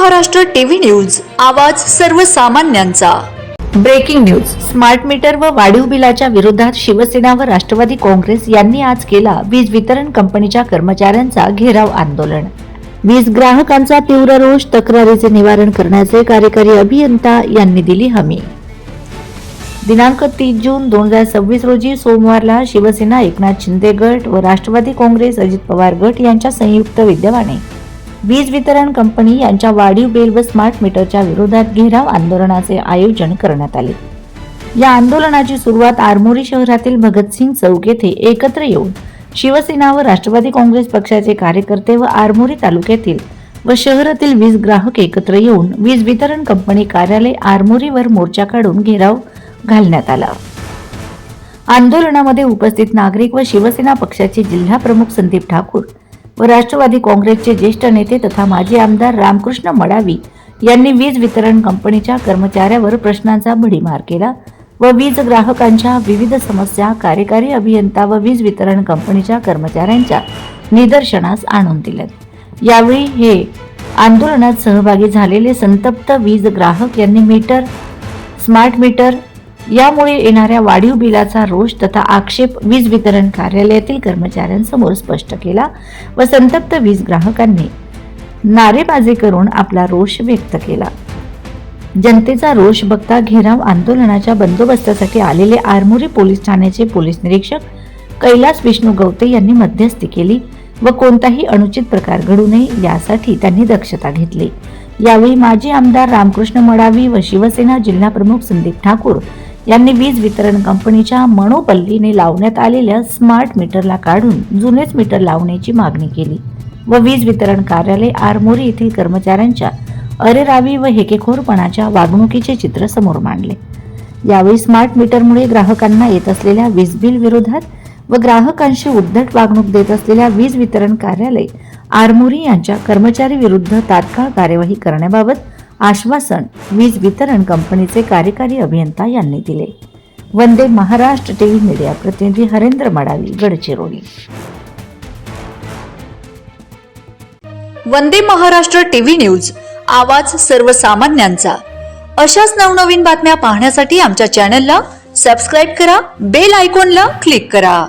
Maharashtra TV news, आवाज सर्वसामान्यांचा। Breaking news. Smart meter व वाढीव बिलाच्या विरोधात शिवसेना व राष्ट्रवादी काँग्रेस यांनी आज केला वीज वितरण कंपनीच्या कर्मचाऱ्यांचा घेराव आंदोलन। वीज ग्राहकांचा तीव्र रोष, तक्रारीचे निवारण करण्याचे कार्यकारी अभियंता यांनी दिली हमी। दिनांक 30 जून 2026 रोजी सोमवारला शिवसेना एकनाथ शिंदे गट व राष्ट्रवादी काँग्रेस अजित पवार गट यांच्या संयुक्त विद्यमाने वीज वितरण कंपनी यांच्या वाढीव बिल व स्मार्ट मीटरच्या विरोधात घेराव आंदोलनाचे आयोजन करण्यात आले। या आंदोलनाची सुरुवात आरमोरी शहरातील भगतसिंग चौक येथे एकत्र येऊन शिवसेना व राष्ट्रवादी काँग्रेस पक्षाचे कार्यकर्ते व आरमोरी तालुक्यातील व शहरातील वीज ग्राहक एकत्र येऊन वीज वितरण कंपनी कार्यालय आरमोरीवर मोर्चा काढून घेराव घालण्यात आला। आंदोलनामध्ये उपस्थित नागरिक व शिवसेना पक्षाचे जिल्हा प्रमुख संदीप ठाकूर व राष्ट्रवादी काँग्रेसचे ज्येष्ठ नेते तथा माजी आमदार रामकृष्ण मडावी यांनी वीज वितरण कंपनीच्या कर्मचाऱ्यावर प्रश्नांचा भडीमार केला व वीज ग्राहकांच्या विविध समस्या कार्यकारी अभियंता व वीज वितरण कंपनीच्या कर्मचाऱ्यांच्या निदर्शनास आणून दिल्यात। यावेळी हे आंदोलनात सहभागी झालेले संतप्त वीज ग्राहक यांनी मीटर, स्मार्ट मीटर यामुळे येणाऱ्या वाढीव बिलाचा रोष तथा आक्षेप वीज वितरण कार्यालयातील कर्मचाऱ्यांसमोर स्पष्ट केला व संतप्त वीज ग्राहकांनी नारेबाजी करून आपला रोष व्यक्त केला। जनतेचा रोष बघता घेराव आंदोलनाच्या बंदोबस्तासाठी आलेले आरमोरी पोलीस ठाण्याचे पोलीस निरीक्षक कैलास विष्णू गवते यांनी मध्यस्थी केली व कोणताही अनुचित प्रकार घडू नये यासाठी त्यांनी दक्षता घेतली। यावेळी माजी आमदार रामकृष्ण मडावी व शिवसेना जिल्हा प्रमुख संदीप ठाकूर यांनी वीज वितरण कंपनीच्या मनोपल्लीने लावण्यात आलेल्या स्मार्ट मीटरला काढून जुनेच मीटर लावण्याची मागणी केली व वीज वितरण कार्यालय आरमोरी येथील कर्मचाऱ्यांच्या अरेरावी व हेकेखोरपणाच्या वागणुकीचे चित्र समोर मांडले। यावेळी स्मार्ट मीटरमुळे ग्राहकांना येत असलेल्या वीज बिल विरोधात व ग्राहकांशी उद्धट वागणूक देत असलेल्या वीज वितरण कार्यालय आरमोरी यांच्या कर्मचारी विरुद्ध तात्काळ कार्यवाही करण्याबाबत आश्वासन वीज वितरण कंपनीचे कार्यकारी अभियंता यांनी दिले। वंदे महाराष्ट्र टीव्ही मीडिया प्रतिनिधी हरेंद्र मडावी, गडचिरोली। वंदे महाराष्ट्र टीव्ही न्यूज, आवाज सर्वसामान्यांचा। अशाच नवनवीन बातम्या पाहण्यासाठी आमच्या चॅनलला सबस्क्राइब करा, बेल आयकॉनला क्लिक करा।